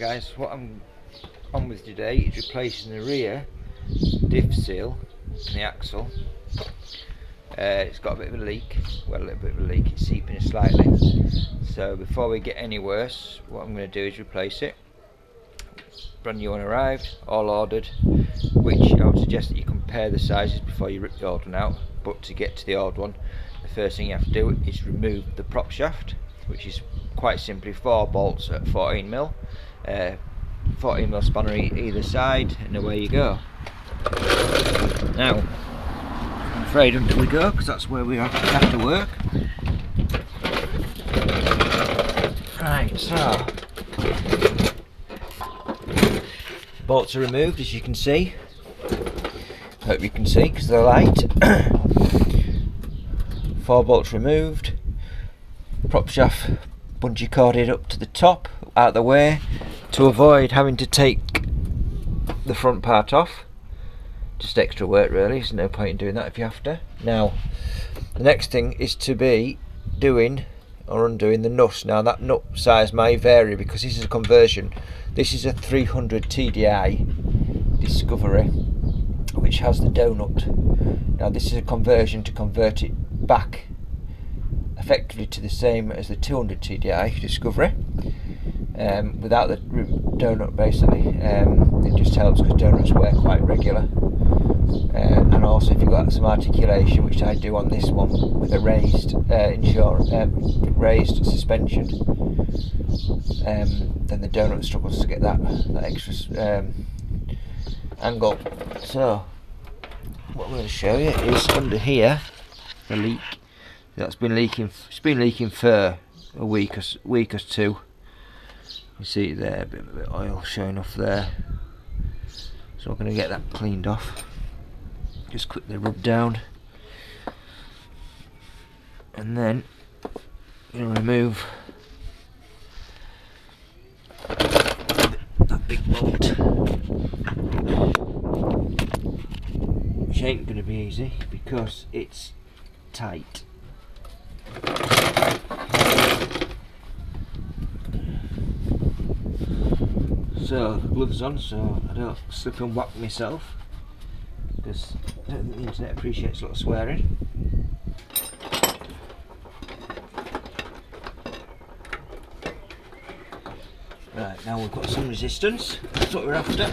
guys, what I'm on with today is replacing the rear diff seal in the axle. It's got a bit of a leak, well, a little bit of a leak, it's seeping slightly. So before we get any worse, what I'm going to do is replace it. Brand new one arrived, all ordered, which I would suggest that you compare the sizes before you rip the old one out. But to get to the old one, the first thing you have to do is remove the prop shaft, which is quite simply 4 bolts at 14mm, 14mm spanner either side, and away you go. Now, I'm afraid until we go, because that's where we have to work. Right, so bolts are removed, as you can see. Hope you can see because they're light. 4 bolts removed. Prop shaft bungee corded up to the top, out of the way, to avoid having to take the front part off. Just extra work really, there's no point in doing that if you have to. Now, the next thing is to be doing or undoing the nut. Now that nut size may vary because this is a conversion. This is a 300 TDI Discovery, which has the donut. Now this is a conversion to convert it back effectively to the same as the 200 TDI Discovery, without the donut basically. It just helps because donuts wear quite regular, and also if you've got some articulation, which I do on this one with a raised raised suspension, then the donut struggles to get that extra angle. So what I'm going to show you is under here the leak that's been leaking. It's been leaking for a week or two. You see there, a bit of oil showing off there. So I'm going to get that cleaned off. Just quickly rub down, and then I'm going to remove that big bolt, which ain't going to be easy because it's tight. So the gloves on so I don't slip and whack myself, because I don't think the internet appreciates a lot of swearing. Right, now we've got some resistance, that's what we're after.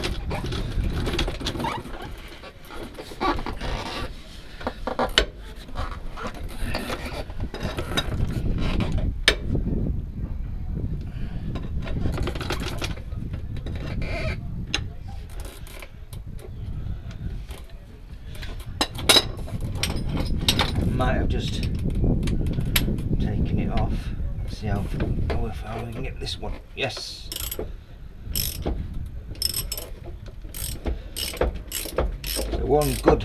Might have just taken it off. Let's see how far we can get this one. Yes. So one good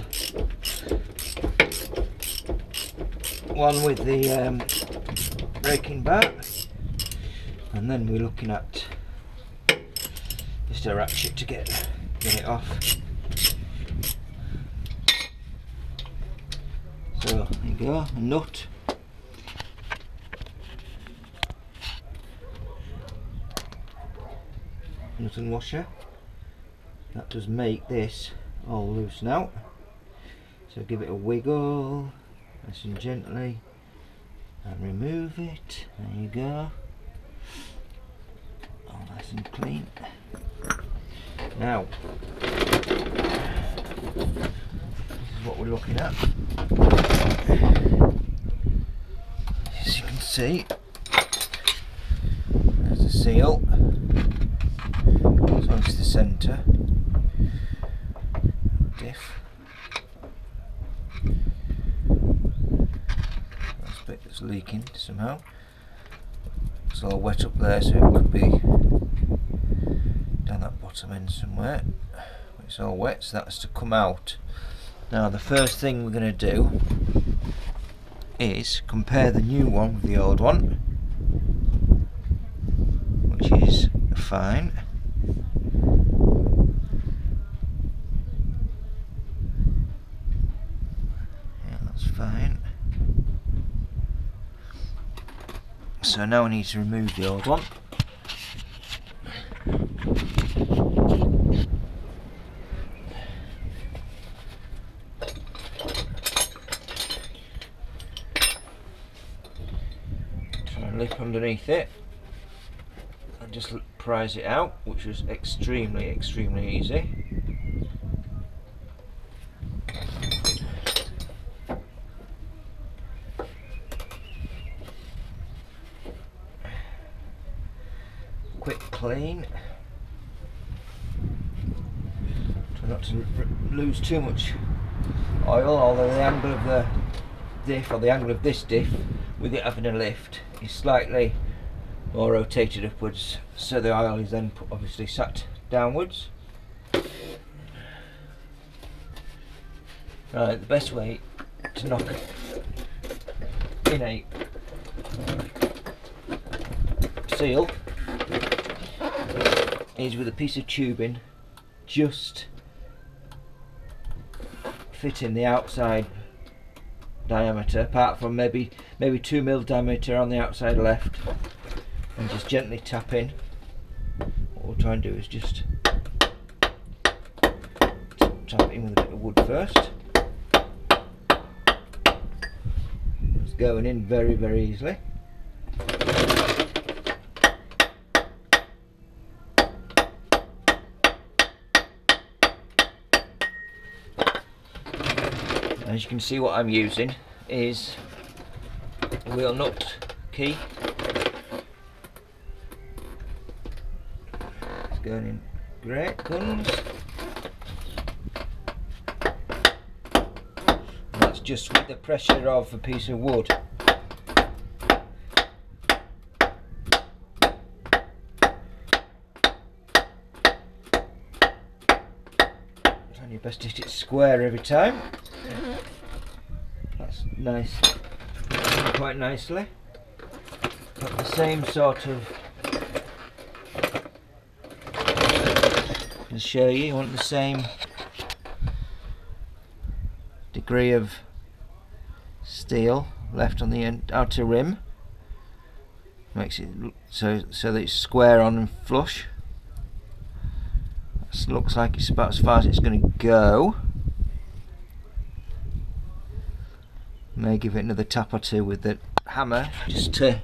one with the braking bar, and then we're looking at just a ratchet to get it off. So there you go, a nut. Nut and washer. That does make this all loose now. So give it a wiggle, nice and gently, and remove it. There you go. All nice and clean. Now, what we're looking at. As you can see, there's the seal, so it's the centre diff. That's the bit that's leaking somehow. It's all wet up there, so it could be down that bottom end somewhere. It's all wet, so that's to come out. Now the first thing we're going to do is compare the new one with the old one, which is fine. Yeah, that's fine. So now I need to remove the old one. lip underneath it and just prise it out, which was extremely easy. Quick clean. Try not to lose too much oil, although the angle of the diff, or the angle of this diff, with it having a lift, is slightly more rotated upwards, so the oil is then obviously sat downwards. Right, the best way to knock in a seal is with a piece of tubing, just fitting the outside diameter, apart from maybe 2 mil diameter on the outside left, and just gently tap in. What we'll try and do is just tap it in with a bit of wood first. It's going in very easily. As you can see, what I'm using is a wheel nut key. It's going in great guns. And that's just with the pressure of a piece of wood. Trying your best to hit it square every time. That's nice, quite nicely. Got the same sort of, I'll show you, you want the same degree of steel left on the outer rim. Makes it look so that it's square on and flush. That looks like it's about as far as it's going to go. May give it another tap or two with the hammer just to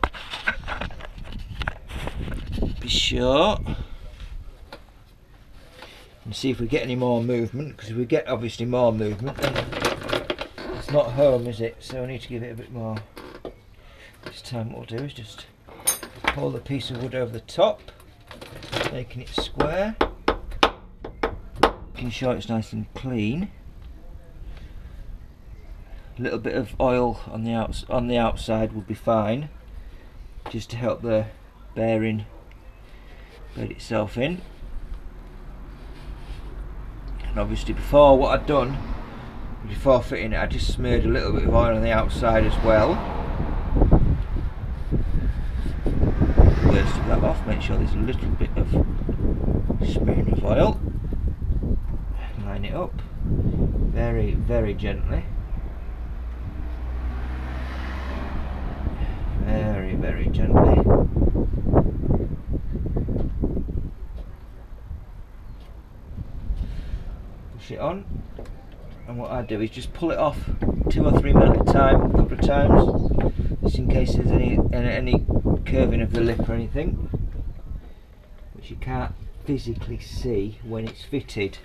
be sure, and see if we get any more movement, because if we get obviously more movement, then it's not home, is it? So I need to give it a bit more. This time what we'll do is just pull the piece of wood over the top, making it square, making sure it's nice and clean. A little bit of oil on the outside would be fine, just to help the bearing bed itself in. And obviously before, what I'd done before fitting it, I just smeared a little bit of oil on the outside as well. Burst that off, make sure there's a little bit of smearing of oil. Line it up very gently. Very gently. Push it on, and what I do is just pull it off 2 or 3 minutes at a time, a couple of times, just in case there's any curving of the lip or anything, which you can't physically see when it's fitted.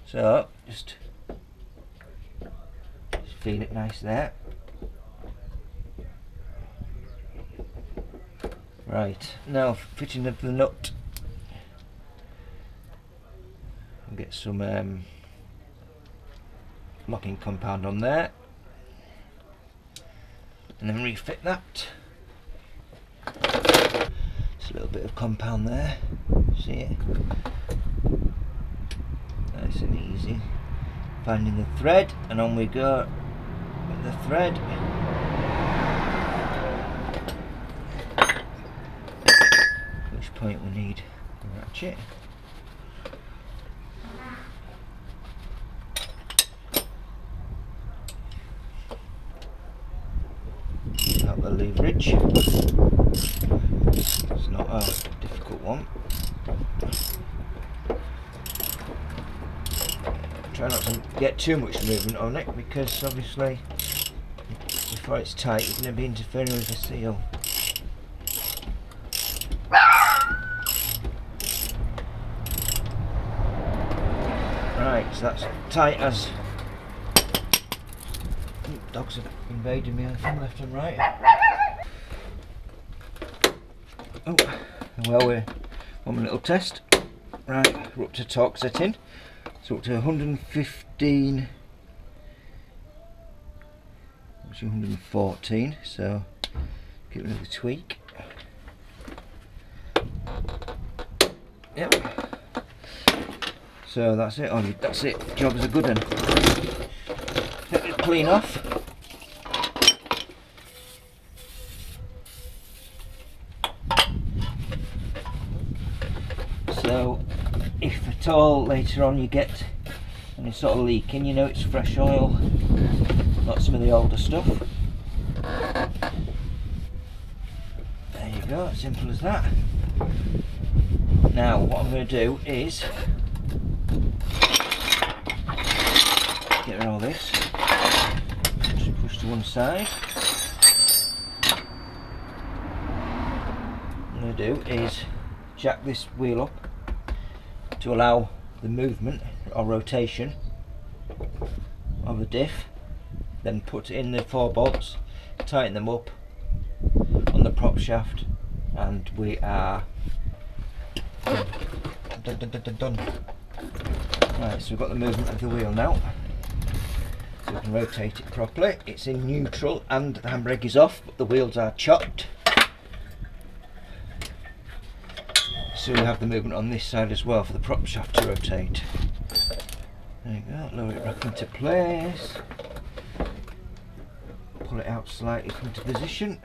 So just feel it nice there. Right, now fitting of the nut. I'll get some locking compound on there, and then refit that. Just a little bit of compound there, see it? Nice and easy. Finding the thread, and on we go with the thread. Point we need a ratchet. Out the leverage. It's not a difficult one. Try not to get too much movement on it, because obviously before it's tight you're going to be interfering with the seal. So that's tight as... Dogs are invading me from left and right. Oh, well, we're on a little test. Right, we're up to torque setting. So up to 115, actually 114. So give it another tweak. Yep. So that's it. Oh, that's it. Job's a good one. Let it clean off. So if at all later on you get any sort of leaking, you know it's fresh oil, not some of the older stuff. There you go, simple as that. Now what I'm going to do is get rid of all this, just push to one side. What I'm going to do is jack this wheel up to allow the movement or rotation of the diff, then put in the 4 bolts, tighten them up on the prop shaft, and we are done. Right, so we've got the movement of the wheel now, so we can rotate it properly. It's in neutral and the handbrake is off, but the wheels are chopped. So we have the movement on this side as well for the prop shaft to rotate. There you go, lower it back into place. Pull it out slightly into position.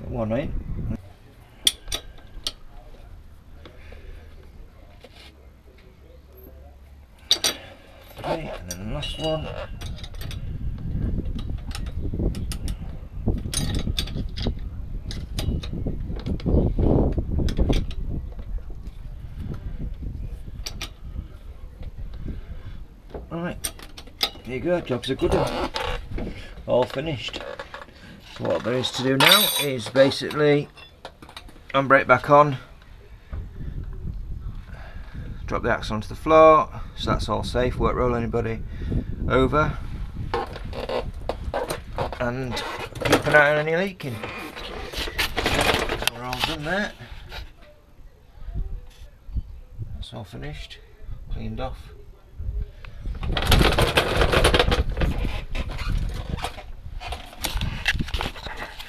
One in. Okay, and then the last one. Alright, there you go, job's a good one. All finished. So what there is to do now is basically handbrake back on, drop the axle onto the floor, so that's all safe, won't roll anybody over, and keep an eye on any leaking. So we're all done there. That's all finished, cleaned off.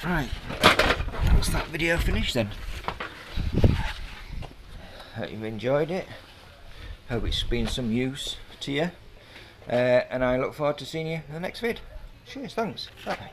Right, that's that video finished then. Hope you've enjoyed it. Hope it's been some use to you. And I look forward to seeing you in the next vid. Cheers, thanks. Bye bye.